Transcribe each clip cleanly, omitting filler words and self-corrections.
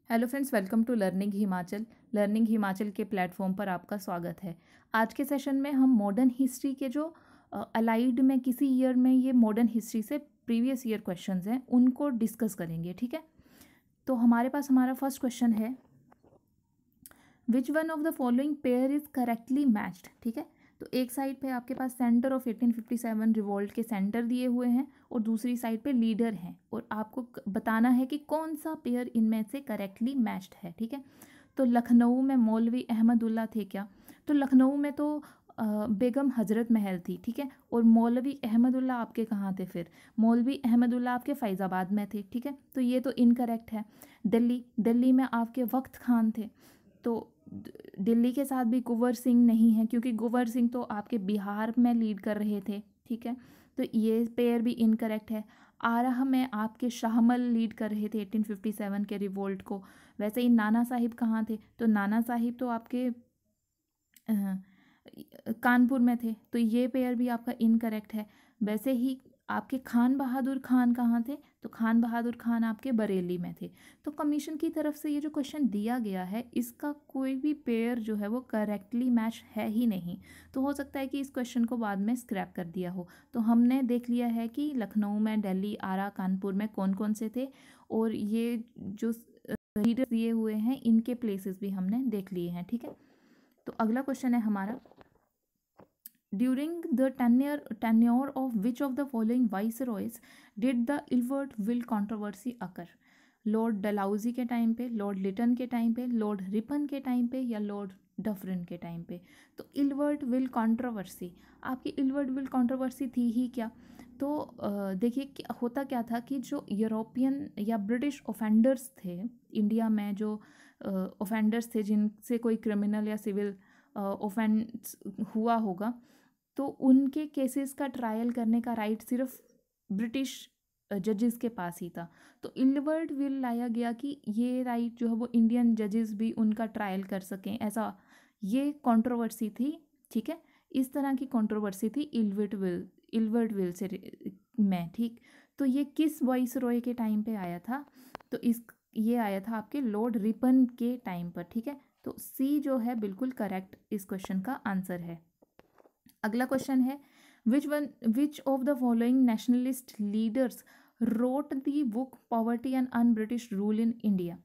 Hello friends, welcome to learning Himachal. Learning Himachal के platform पर आपका स्वागत है। आज के सेशन में हम मॉडर्न हिस्ट्री के जो अलाइड में किसी ईयर में ये मॉडर्न हिस्ट्री से प्रीवियस ईयर क्वेश्चंस हैं उनको डिस्कस करेंगे। ठीक है, तो हमारे पास हमारा फर्स्ट क्वेश्चन है, which one of the following pair is correctly matched. ठीक है, तो एक साइड पे आपके पास सेंटर ऑफ 1857 रिवोल्ट के सेंटर दिए हुए हैं और दूसरी साइड पे लीडर हैं और आपको बताना है कि कौन सा पेयर इनमें से करेक्टली मैच्ड है। ठीक है, तो लखनऊ में मौलवी अहमदुल्ला थे क्या? तो लखनऊ में तो बेगम हजरत महल थी। ठीक है, और मौलवी अहमदुल्ला आपके कहाँ थे? फिर मौलवी अहमदुल्ला आपके फैज़ाबाद में थे। ठीक है, तो ये तो इनकरेक्ट है। दिल्ली में आपके वक्त खान थे, तो दिल्ली के साथ भी कुंवर सिंह नहीं है क्योंकि कुंवर सिंह तो आपके बिहार में लीड कर रहे थे। ठीक है, तो ये पेयर भी इनकरेक्ट है। आरह में आपके शाहमल लीड कर रहे थे 1857 के रिवोल्ट को। वैसे ही नाना साहिब कहाँ थे? तो नाना साहिब तो आपके कानपुर में थे, तो ये पेयर भी आपका इनकरेक्ट है। वैसे ही आपके खान बहादुर खान कहाँ थे? तो खान बहादुर खान आपके बरेली में थे। तो कमीशन की तरफ से ये जो क्वेश्चन दिया गया है इसका कोई भी पेयर जो है वो करेक्टली मैच है ही नहीं। तो हो सकता है कि इस क्वेश्चन को बाद में स्क्रैप कर दिया हो। तो हमने देख लिया है कि लखनऊ में, दिल्ली, आरा, कानपुर में कौन कौन से थे और ये जो लीडर दिए हुए हैं इनके प्लेसेस भी हमने देख लिए हैं। ठीक है, तो अगला क्वेश्चन है हमारा, during the tenure of which of the following viceroys did the Ilbert bill controversy occur? Lord Dalhousie के टाइम पे, लॉर्ड लिटन के टाइम पे, लॉर्ड रिपन के टाइम पे या लॉर्ड डफरिन के टाइम पे? तो इल्वर्ट विल कंट्रोवर्सी, आपकी इल्वर्ट विल कंट्रोवर्सी थी ही क्या? तो देखिए होता क्या था कि जो यूरोपियन या ब्रिटिश ऑफेंडर्स थे इंडिया में, जो ऑफेंडर्स थे जिनसे कोई क्रिमिनल या सिविल ऑफेंस हुआ होगा, तो उनके केसेस का ट्रायल करने का राइट सिर्फ ब्रिटिश जजेस के पास ही था। तो इल्वर्ट विल लाया गया कि ये राइट जो है वो इंडियन जजेस भी उनका ट्रायल कर सकें, ऐसा ये कंट्रोवर्सी थी। ठीक है, इस तरह की कंट्रोवर्सी थी इल्वर्ट विल से में। ठीक, तो ये किस वॉइस रॉय के टाइम पे आया था? तो ये आया था आपके लॉर्ड रिपन के टाइम पर। ठीक है, तो सी जो है बिल्कुल करेक्ट इस क्वेश्चन का आंसर है। अगला क्वेश्चन है, which of the following nationalist leaders wrote the book poverty and un British rule in India?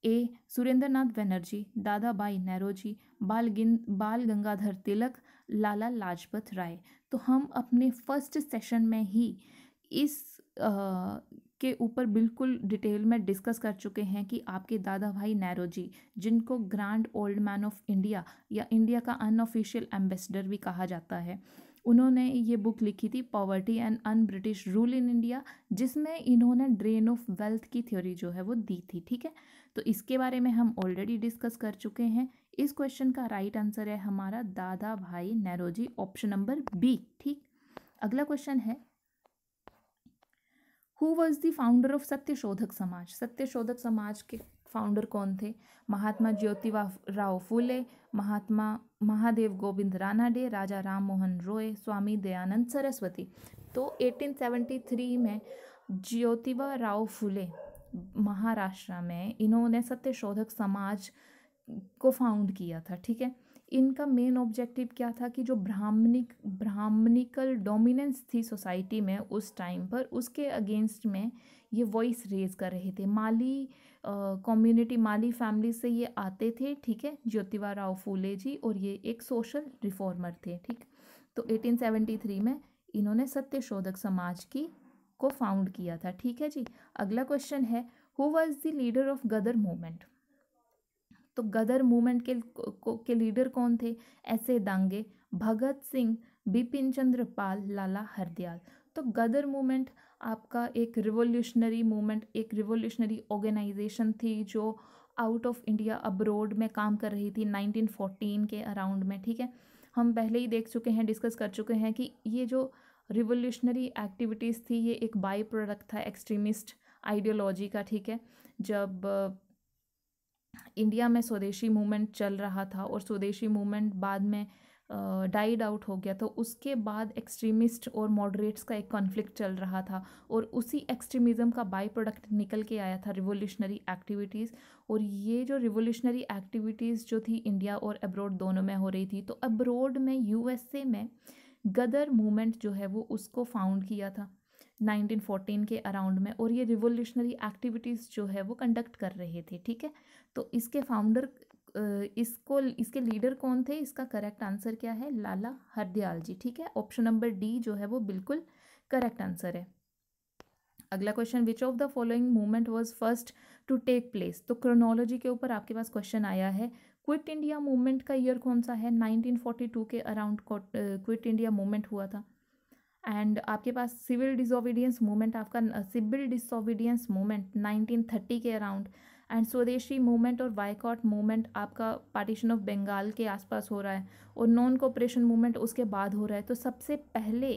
A Surendranath Banerjee, Dadabhai Naoroji, बाल गंगाधर तिलक, लाला लाजपत राय। तो हम अपने फर्स्ट सेशन में ही इस के ऊपर बिल्कुल डिटेल में डिस्कस कर चुके हैं कि आपके दादा भाई नौरोजी, जिनको grand old man of India या इंडिया का अनऑफिशियल एम्बेसडर भी कहा जाता है, उन्होंने ये बुक लिखी थी poverty and un British rule in India, जिसमें इन्होंने ड्रेन ऑफ वेल्थ की थ्योरी जो है वो दी थी। ठीक है, तो इसके बारे में हम ऑलरेडी डिस्कस कर चुके हैं। इस क्वेश्चन का राइट आंसर है हमारा दादा भाई नौरोजी, ऑप्शन नंबर बी। ठीक, अगला क्वेश्चन है, who was the founder of Satyashodhak Samaj? Satyashodhak Samaj के फाउंडर कौन थे? महात्मा ज्योतिबा राव फूले, महात्मा महादेव गोविंद रानाडे, राजा राम मोहन रॉय, स्वामी दयानंद सरस्वती। तो 1873 में ज्योतिबा राव फूले महाराष्ट्र में इन्होंने सत्यशोधक समाज को फाउंड किया था। ठीक है, इनका मेन ऑब्जेक्टिव क्या था कि जो ब्राह्मणिकल डोमिनेंस थी सोसाइटी में उस टाइम पर, उसके अगेंस्ट में ये वॉइस रेज कर रहे थे। माली कम्युनिटी, माली फैमिली से ये आते थे। ठीक है, ज्योतिबा राव फूले जी, और ये एक सोशल रिफॉर्मर थे। ठीक, तो 1873 में इन्होंने सत्यशोधक समाज को फाउंड किया था। ठीक है जी, अगला क्वेश्चन है, who was the leader of Ghadar movement? तो गदर मूवमेंट के लीडर कौन थे? ऐसे दांगे, भगत सिंह, बिपिन चंद्र पाल, लाला हरदयाल। तो गदर मूवमेंट आपका एक रिवोल्यूशनरी मूवमेंट, एक रिवोल्यूशनरी ऑर्गेनाइजेशन थी जो आउट ऑफ इंडिया अब्रोड में काम कर रही थी 1914 के अराउंड में। ठीक है, हम पहले ही देख चुके हैं, डिस्कस कर चुके हैं कि ये जो रिवोल्यूशनरी एक्टिविटीज़ थी ये एक बाई प्रोडक्ट था एक्सट्रीमिस्ट आइडियोलॉजी का। ठीक है, जब इंडिया में स्वदेशी मूवमेंट चल रहा था और स्वदेशी मूवमेंट बाद में डाइड आउट हो गया, तो उसके बाद एक्सट्रीमिस्ट और मॉडरेट्स का एक कॉन्फ्लिक्ट चल रहा था और उसी एक्सट्रीमिज़म का बाई प्रोडक्ट निकल के आया था रिवोल्यूशनरी एक्टिविटीज़। और ये जो रिवोल्यूशनरी एक्टिविटीज़ जो थी इंडिया और अब्रॉड दोनों में हो रही थी, तो अब्रॉड में यूएसए में गदर मूवमेंट जो है वो उसको फाउंड किया था 1914 के अराउंड में, और ये रिवोल्यूशनरी एक्टिविटीज़ जो है वो कंडक्ट कर रहे थे। ठीक है, तो इसके फाउंडर इसके लीडर कौन थे? इसका करेक्ट आंसर क्या है? लाला हरदयाल जी। ठीक है, ऑप्शन नंबर डी जो है वो बिल्कुल करेक्ट आंसर है। अगला question, which of the following movement was first to take place? तो क्रोनोलॉजी के ऊपर आपके पास क्वेश्चन आया है। क्विट इंडिया मूवमेंट का ईयर कौन सा है? 1942 के अराउंड क्विट इंडिया मूवमेंट हुआ था। एंड आपके पास सिविल डिसोबीडियंस मूवमेंट, आपका सिविल डिसोबीडियंस मूवमेंट 1930 के अराउंड। एंड स्वदेशी मूवमेंट और बायकॉट मूवमेंट आपका पार्टीशन ऑफ बंगाल के आसपास हो रहा है, और नॉन कोऑपरेशन मूवमेंट उसके बाद हो रहा है। तो सबसे पहले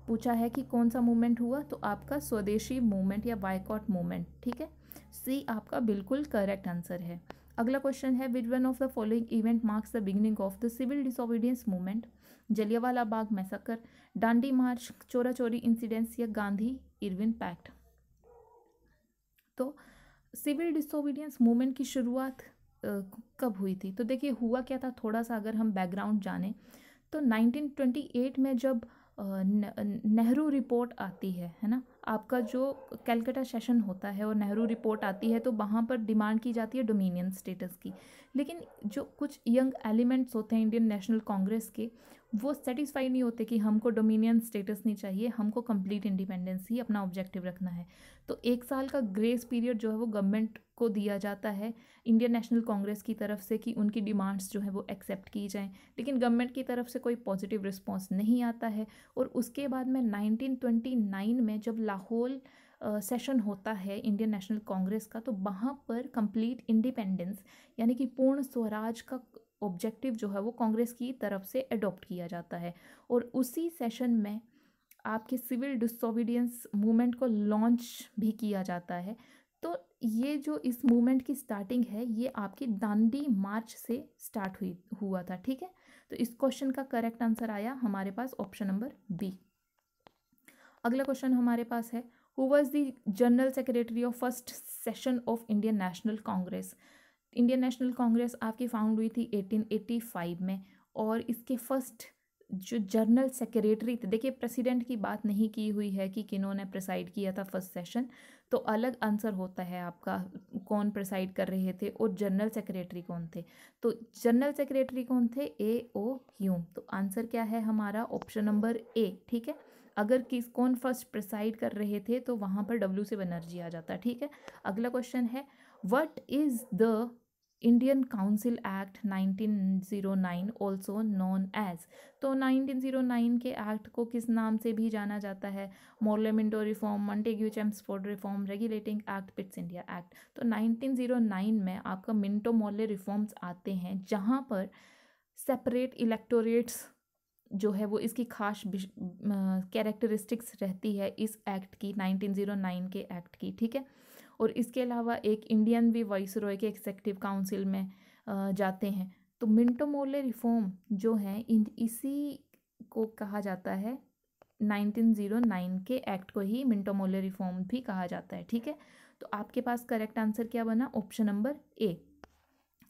पूछा है कि कौन सा मूवमेंट हुआ, तो आपका स्वदेशी मूवमेंट या बायकॉट मूवमेंट। ठीक है, सी आपका बिल्कुल करेक्ट आंसर है। अगला क्वेश्चन है, which one of the following event marks the beginning of the civil disobedience movement? Jallianwala Bagh massacre, Dandi march, Chauri Chaura incidents या गांधी इरविन पैक्ट? तो सिविल डिसोबीडियंस मूवमेंट की शुरुआत कब हुई थी? तो देखिए हुआ क्या था, थोड़ा सा अगर हम बैकग्राउंड जानें तो 1928 में जब नेहरू रिपोर्ट आती है ना, आपका जो कैलकाटा सेशन होता है और नेहरू रिपोर्ट आती है, तो वहाँ पर डिमांड की जाती है डोमिनियन स्टेटस की। लेकिन जो कुछ यंग एलिमेंट्स होते हैं इंडियन नेशनल कांग्रेस के, वो सेटिस्फाई नहीं होते कि हमको डोमिनियन स्टेटस नहीं चाहिए, हमको कंप्लीट इंडिपेंडेंस ही अपना ऑब्जेक्टिव रखना है। तो एक साल का ग्रेस पीरियड जो है वो गवर्नमेंट को दिया जाता है इंडियन नेशनल कांग्रेस की तरफ से कि उनकी डिमांड्स जो है वो एक्सेप्ट की जाएं, लेकिन गवर्नमेंट की तरफ से कोई पॉजिटिव रिस्पॉन्स नहीं आता है। और उसके बाद में 1929 में जब लाहौर सेशन होता है इंडियन नेशनल कांग्रेस का, तो वहाँ पर कंप्लीट इंडिपेंडेंस यानी कि पूर्ण स्वराज का ऑब्जेक्टिव जो है वो कांग्रेस की तरफ से अडॉप्ट किया जाता है। और उसी सेशन में आपके सिविल डिसोबीडियंस मूवमेंट को लॉन्च भी किया जाता है। तो ये जो इस मूवमेंट की स्टार्टिंग है ये आपकी दांडी मार्च से स्टार्ट हुआ था। ठीक है, तो इस क्वेश्चन का करेक्ट आंसर आया हमारे पास ऑप्शन नंबर बी। अगला क्वेश्चन हमारे पास है, who was the general secretary of first session of Indian national Congress? Indian national Congress आपकी फाउंड हुई थी 1885 में, और इसके फर्स्ट जो जनरल सेक्रेटरी थे, देखिए प्रेसिडेंट की बात नहीं की हुई है कि किन्होंने प्रेसाइड किया था फर्स्ट सेशन, तो अलग आंसर होता है आपका कौन प्रेसाइड कर रहे थे और जनरल सेक्रेटरी कौन थे। तो जनरल सेक्रेटरी कौन थे? ए ओ ह्यूम। तो आंसर क्या है हमारा? ऑप्शन नंबर ए। ठीक है, अगर कौन फर्स्ट प्रेसाइड कर रहे थे तो वहाँ पर डब्ल्यू से बनर्जी आ जाता है। ठीक है, अगला क्वेश्चन है, what is the Indian council act 1909 also known as? तो 1909 के एक्ट को किस नाम से भी जाना जाता है? Morley Minto reform, Montagu Chelmsford reform, regulating act, Pitt's India act? तो 1909 में आपका मिंटो मॉर्ले रिफॉर्म्स आते हैं, जहाँ पर सेपरेट इलेक्टोरेट्स जो है वो इसकी खास कैरेक्टरिस्टिक्स रहती है इस एक्ट की, 1909 के एक्ट की। ठीक है, और इसके अलावा एक इंडियन भी वाइसरॉय के एक्सेक्यूटिव काउंसिल में जाते हैं। तो मिंटो मोर्ले रिफॉर्म जो है इसी को कहा जाता है, 1909 के एक्ट को ही मिंटो मोर्ले रिफॉर्म भी कहा जाता है। ठीक है, तो आपके पास करेक्ट आंसर क्या बना? Option number A.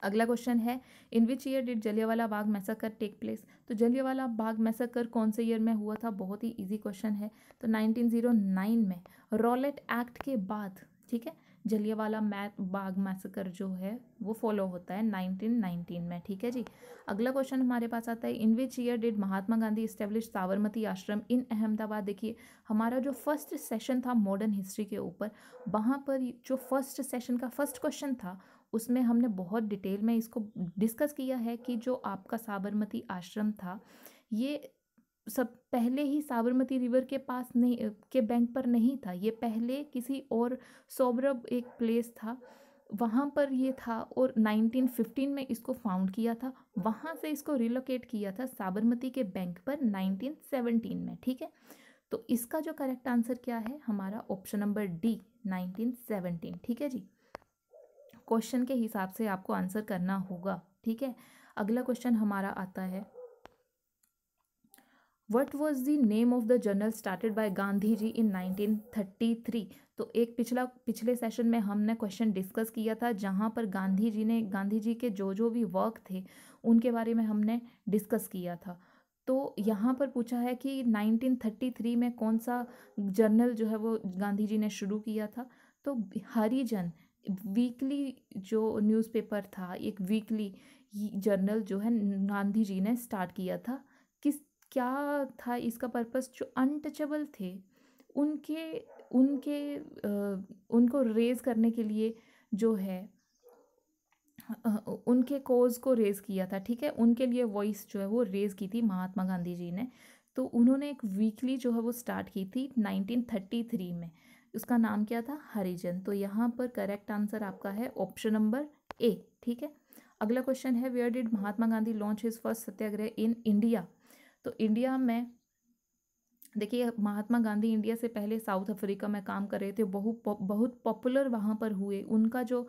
अगला क्वेश्चन है, in which year did Jallianwala Bagh massacre take place? तो जलियांवाला बाग मैसेकर कौन से ईयर में हुआ था? बहुत ही इजी क्वेश्चन है। तो 1909 में, रॉलेट एक्ट के बाद। ठीक है, जलियांवाला बाग मैसेकर जो है वो फॉलो होता है 1919 में। ठीक है जी, अगला क्वेश्चन हमारे पास आता है, in which year did Mahatma Gandhi establish Sabarmati Ashram in Ahmedabad? देखिए हमारा जो फर्स्ट सेशन था मॉडर्न हिस्ट्री के ऊपर, वहाँ पर जो फर्स्ट सेशन का फर्स्ट क्वेश्चन था उसमें हमने बहुत डिटेल में इसको डिस्कस किया है कि जो आपका साबरमती आश्रम था ये सब पहले ही साबरमती रिवर के पास नहीं, के बैंक पर नहीं था, ये पहले किसी और सोबरब एक प्लेस था वहाँ पर ये था, और 1915 में इसको फाउंड किया था, वहाँ से इसको रिलोकेट किया था साबरमती के बैंक पर 1917 में। ठीक है, तो इसका जो करेक्ट आंसर क्या है हमारा? Option number D, 1917। ठीक है जी, क्वेश्चन के हिसाब से आपको आंसर करना होगा। ठीक है, अगला क्वेश्चन हमारा आता है, what was the name of the journal started by Gandhi ji in 1933। तो एक पिछले सेशन में हमने क्वेश्चन डिस्कस किया था जहाँ पर गांधी जी के जो भी वर्क थे उनके बारे में हमने डिस्कस किया था। तो यहाँ पर पूछा है कि 1933 में कौन सा जर्नल जो है वो गांधी जी ने शुरू किया था। तो हरिजन वीकली जो न्यूज़पेपर था, एक वीकली जर्नल जो है गांधी जी ने स्टार्ट किया था। क्या था इसका पर्पस? जो अनटचेबल थे उनके उनके उनको रेज करने के लिए जो है उनके कोज को रेज किया था, ठीक है, उनके लिए वॉइस जो है वो रेज की थी महात्मा गांधी जी ने। तो उन्होंने एक वीकली जो है वो स्टार्ट की थी 1933 में। उसका नाम क्या था? हरिजन। तो यहाँ पर करेक्ट आंसर आपका है ऑप्शन नंबर ए, ठीक है। अगला क्वेश्चन है, where did Mahatma Gandhi launch his first satyagraha in India. तो इंडिया में देखिए महात्मा गांधी इंडिया से पहले साउथ अफ्रीका में काम कर रहे थे, बहुत पॉपुलर वहाँ पर हुए। उनका जो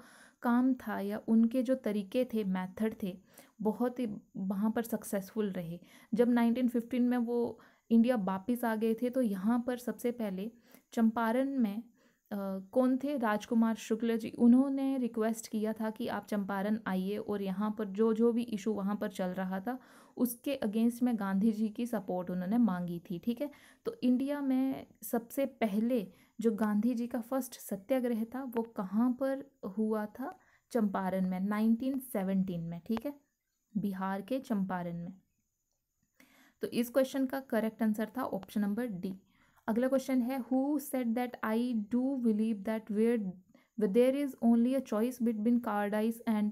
काम था या उनके जो तरीके थे, मेथड थे, बहुत ही वहाँ पर सक्सेसफुल रहे। जब 1915 में वो इंडिया वापस आ गए थे तो यहाँ पर सबसे पहले चंपारण में कौन थे? राजकुमार शुक्ल जी। उन्होंने रिक्वेस्ट किया था कि आप चंपारण आइए और यहाँ पर जो भी इशू वहाँ पर चल रहा था उसके अगेंस्ट में गांधी जी की सपोर्ट उन्होंने मांगी थी, ठीक है। तो इंडिया में सबसे पहले जो गांधी जी का फर्स्ट सत्याग्रह था वो कहाँ पर हुआ था? चंपारण में, 1917 में, ठीक है, बिहार के चंपारण में। तो इस क्वेश्चन का करेक्ट आंसर था ऑप्शन नंबर डी। अगला क्वेश्चन है, who said that I do believe that where there is only a choice between cowardice and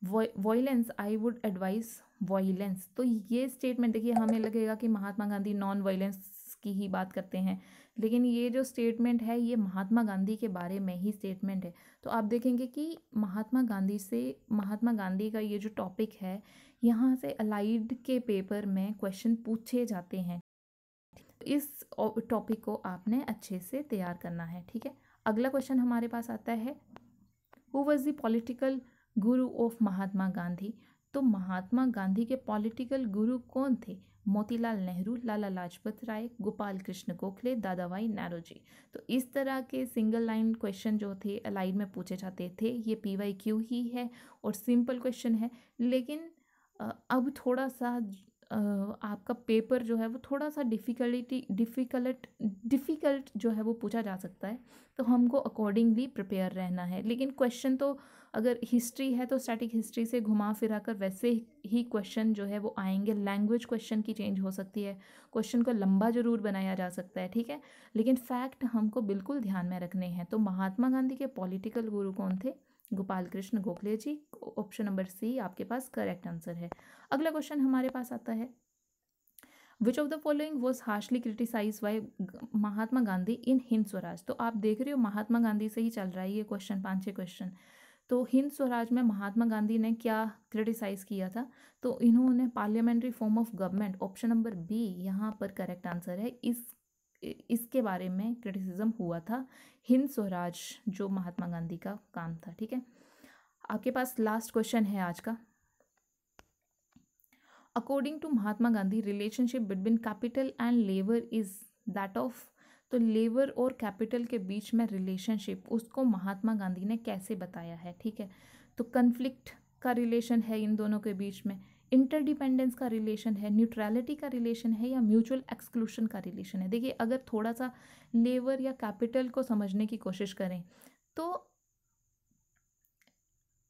violence I would advise violence. तो ये स्टेटमेंट देखिए, हमें लगेगा कि महात्मा गांधी नॉन वायलेंस की ही बात करते हैं, लेकिन ये जो स्टेटमेंट है ये महात्मा गांधी के बारे में ही स्टेटमेंट है। तो आप देखेंगे कि महात्मा गांधी का ये जो टॉपिक है यहाँ से अलाइड के पेपर में क्वेश्चन पूछे जाते हैं। इस टॉपिक को आपने अच्छे से तैयार करना है, ठीक है। अगला क्वेश्चन हमारे पास आता है, who was the political Guru of Mahatma Gandhi. तो महात्मा गांधी के पॉलिटिकल गुरु कौन थे? मोतीलाल नेहरू, लाला लाजपत राय, गोपाल कृष्ण गोखले, दादाभाई नौरोजी। तो इस तरह के सिंगल लाइन क्वेश्चन जो थे अलाइड में पूछे जाते थे। ये PYQ ही है और सिंपल क्वेश्चन है, लेकिन अब थोड़ा सा आपका पेपर जो है वो थोड़ा सा डिफ़िकल्ट जो है वो पूछा जा सकता है, तो हमको अकॉर्डिंगली प्रिपेयर रहना है। लेकिन क्वेश्चन तो अगर हिस्ट्री है तो स्टैटिक हिस्ट्री से घुमा फिरा कर वैसे ही क्वेश्चन जो है वो आएंगे। लैंग्वेज क्वेश्चन की चेंज हो सकती है, क्वेश्चन को लंबा जरूर बनाया जा सकता है, ठीक है, लेकिन फैक्ट हमको बिल्कुल ध्यान में रखने हैं। तो महात्मा गांधी के पॉलिटिकल गुरु कौन थे? गोपाल कृष्ण गोखले जी। ऑप्शन नंबर सी आपके पास करेक्ट आंसर है। अगला क्वेश्चन हमारे पास आता है, which of the following was harshly criticised by Mahatma Gandhi in Hind Swaraj. तो आप देख रहे हो महात्मा गांधी से ही चल रहा है ये क्वेश्चन, 5-6 क्वेश्चन। तो हिंद स्वराज में महात्मा गांधी ने क्या क्रिटिसाइज किया था? तो इन्होंने parliamentary form of government, option number B यहाँ पर करेक्ट आंसर है। इसके बारे में क्रिटिसिज्म हुआ था। हिंद स्वराज जो महात्मा गांधी का काम था, ठीक है। आपके पास लास्ट क्वेश्चन है आज का, according to Mahatma Gandhi relationship between capital and labour is that of. तो लेबर और कैपिटल के बीच में रिलेशनशिप उसको महात्मा गांधी ने कैसे बताया है, ठीक है। तो कन्फ्लिक्ट का रिलेशन है इन दोनों के बीच में, इंटरडिपेंडेंस का रिलेशन है, न्यूट्रलिटी का रिलेशन है, या म्यूचुअल एक्सक्लूशन का रिलेशन है। देखिए अगर थोड़ा सा लेबर या कैपिटल को समझने की कोशिश करें तो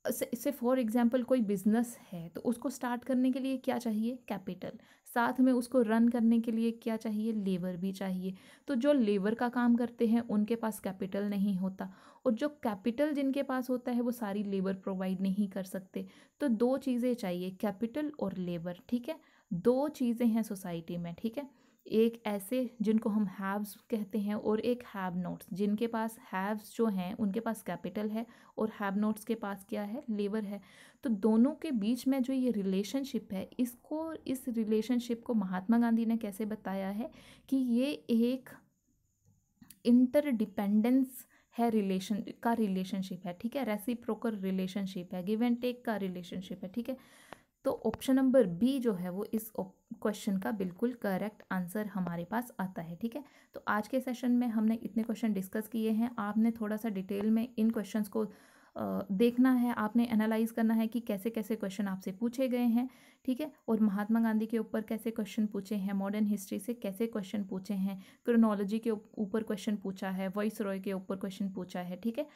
से फॉर एग्जांपल कोई बिजनेस है तो उसको स्टार्ट करने के लिए क्या चाहिए? कैपिटल। साथ में उसको रन करने के लिए क्या चाहिए? लेबर भी चाहिए। तो जो लेबर का काम करते हैं उनके पास कैपिटल नहीं होता, और जो कैपिटल जिनके पास होता है वो सारी लेबर प्रोवाइड नहीं कर सकते। तो दो चीज़ें चाहिए, कैपिटल और लेबर, ठीक है। दो चीज़ें हैं सोसाइटी में, ठीक है। एक ऐसे जिनको हम हैव्स कहते हैं और एक हैव नोट्स, जिनके पास हैव्स जो हैं उनके पास कैपिटल है और हैव नोट्स के पास क्या है? लेबर है। तो दोनों के बीच में जो ये रिलेशनशिप है, इस रिलेशनशिप को महात्मा गांधी ने कैसे बताया है कि ये एक इंटरडिपेंडेंस है, रिलेशनशिप है, ठीक है, रेसिप्रोकल रिलेशनशिप है, गिव एंड टेक का रिलेशनशिप है, ठीक है। तो ऑप्शन नंबर बी जो है वो इस क्वेश्चन का बिल्कुल करेक्ट आंसर हमारे पास आता है। ठीक है, तो आज के सेशन में हमने इतने क्वेश्चन डिस्कस किए हैं। आपने थोड़ा सा डिटेल में इन क्वेश्चंस को देखना है, आपने एनालाइज करना है कि कैसे कैसे क्वेश्चन आपसे पूछे गए हैं। ठीक है, और महात्मा गांधी के ऊपर कैसे क्वेश्चन पूछे हैं, मॉडर्न हिस्ट्री से कैसे क्वेश्चन पूछे हैं, क्रोनोलॉजी के ऊपर क्वेश्चन पूछा है, वॉइस रॉय के ऊपर क्वेश्चन पूछा है। ठीक है,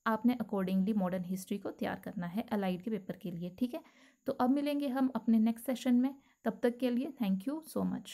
आपने अकॉर्डिंगली मॉडर्न हिस्ट्री को तैयार करना है अलाइड के पेपर के लिए। ठीक है, तो अब मिलेंगे हम अपने नेक्स्ट सेशन में। तब तक के लिए थैंक यू सो मच।